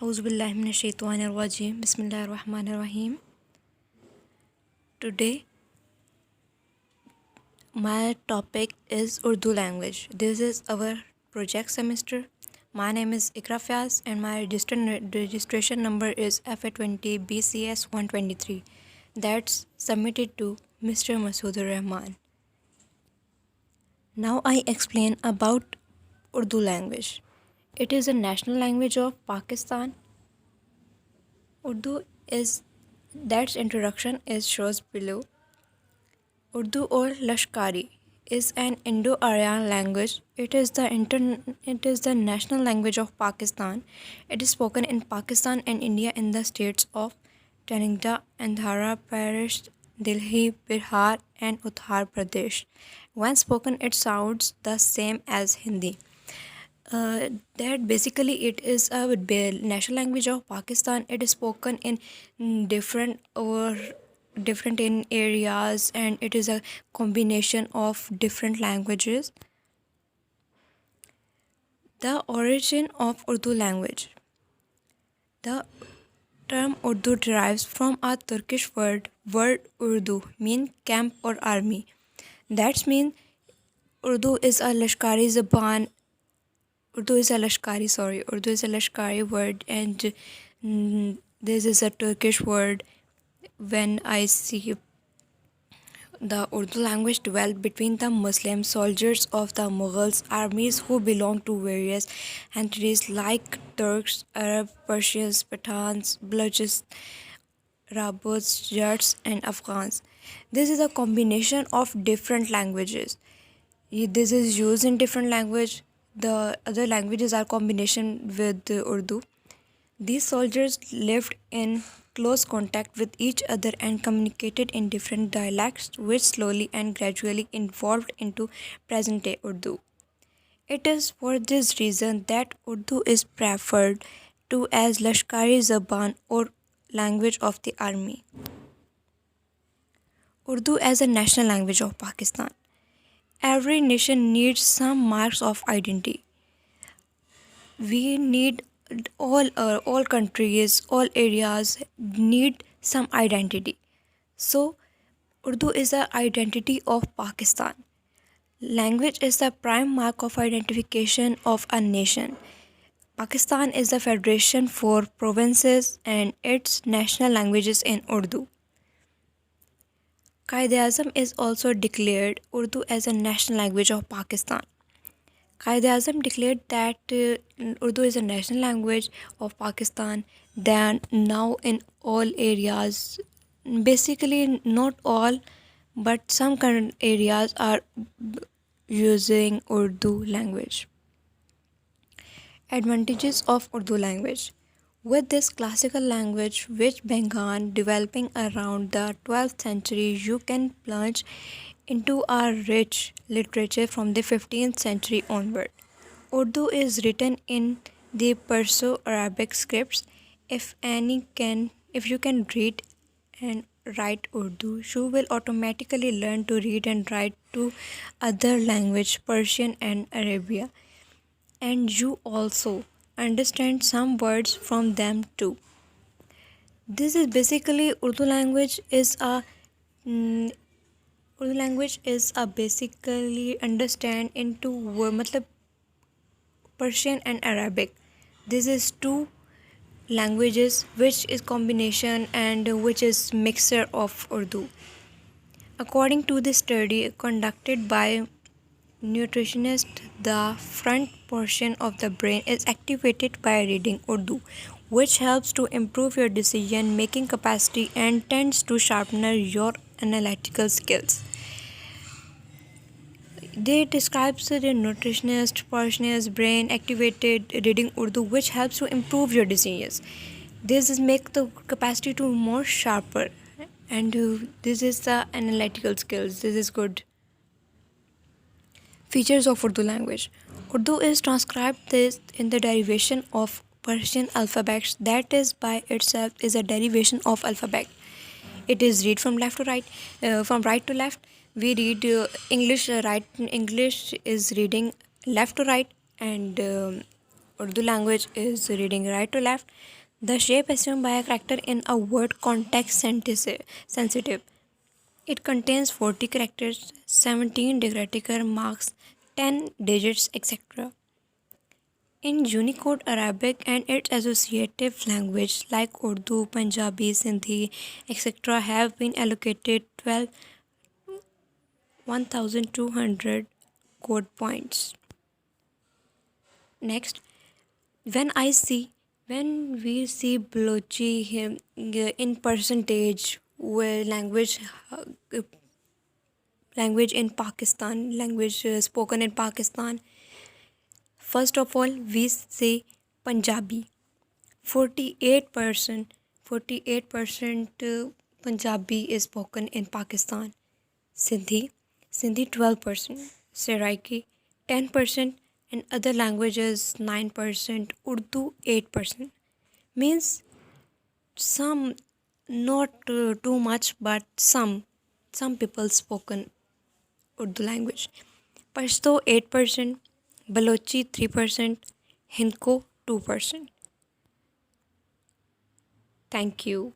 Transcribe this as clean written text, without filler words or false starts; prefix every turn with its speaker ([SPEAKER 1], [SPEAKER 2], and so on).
[SPEAKER 1] Auzubillahiminash-shaytanir-rajim. Bismillahir-Rahmanir-Rahim. Today, my topic is Urdu language. This is our project semester. My name is Ikra Fiaz and my registration number is FA20 BCS 123. That's submitted to Mr. Masoodur Rahman. Now I explain about Urdu language. It is a national language of Pakistan. Urdu is That's introduction is shows below. Urdu or Lashkari is an Indo-Aryan language. It is the national language of Pakistan. It is spoken in Pakistan and India in the states of Telangana, Andhra Pradesh, Delhi, Bihar, and Uttar Pradesh. When spoken, it sounds the same as Hindi. That basically it is a national language of Pakistan. It is spoken in different in areas, and it is a combination of different languages. The origin of Urdu language. The term Urdu derives from a Turkish word Urdu, mean camp or army. That means Urdu is a Lashkari Zaban. Urdu is a Lashkari word, and this is a Turkish word. When I see the Urdu language developed between the Muslim soldiers of the Mughals armies who belonged to various entities like Turks, Arab, Persians, Pathans, Balochis, Rabots, Jats, and Afghans. This is a combination of different languages. This is used in different language. The other languages are combination with Urdu. These soldiers lived in close contact with each other and communicated in different dialects, which slowly and gradually evolved into present-day Urdu. It is for this reason that Urdu is preferred to as Lashkari Zaban or language of the army. Urdu as a national language of Pakistan. Every nation needs some marks of identity. We need all countries, all areas need some identity. So Urdu is the identity of Pakistan. Language is the prime mark of identification of a nation. Pakistan is the federation for provinces and its national languages in Urdu. Quaid-e-Azam is also declared Urdu as a national language of Pakistan. Quaid-e-Azam declared that Urdu is a national language of Pakistan. Then now in all areas, basically not all, but some current areas are using Urdu language. Advantages of Urdu language. With this classical language, which began developing around the 12th century, you can plunge into a rich literature from the 15th century onward. Urdu is written in the Perso-Arabic scripts. If you can read and write Urdu, you will automatically learn to read and write to other language, Persian and Arabia, and you also understand some words from them too. This is basically mm, Urdu language is a basically understand into matlab Persian and Arabic. This is two languages which is combination and which is mixture of Urdu. According to the study conducted by nutritionist, the front portion of the brain is activated by reading Urdu, which helps to improve your decision making capacity and tends to sharpen your analytical skills. They describes the nutritionist person's brain activated reading Urdu, which helps to improve your decisions. This is make the capacity to more sharper, and this is the analytical skills. This is good. Features of Urdu language. Urdu is transcribed this in the derivation of Persian alphabets, that is by itself is a derivation of alphabet. It is read from left to right, from right to left. We read English, right. English is reading left to right, and Urdu language is reading right to left. The shape assumed by a character in a word context sensitive. It contains 40 characters, 17 grammatical marks, 10 digits, etc. In Unicode Arabic and its associative language like Urdu, Punjabi, Sindhi, etc. have been allocated 1200 code points. Next, when I see when we see Balochi in percentage where language in Pakistan, language spoken in Pakistan. First of all, we say Punjabi. 48%, 48% Punjabi is spoken in Pakistan. Sindhi 12%, Seraiki 10%, and other languages 9%, Urdu 8%. Means some, not too much, but some people spoken Urdu language. Pashto 8%, Balochi 3%, Hindko 2%. Thank you.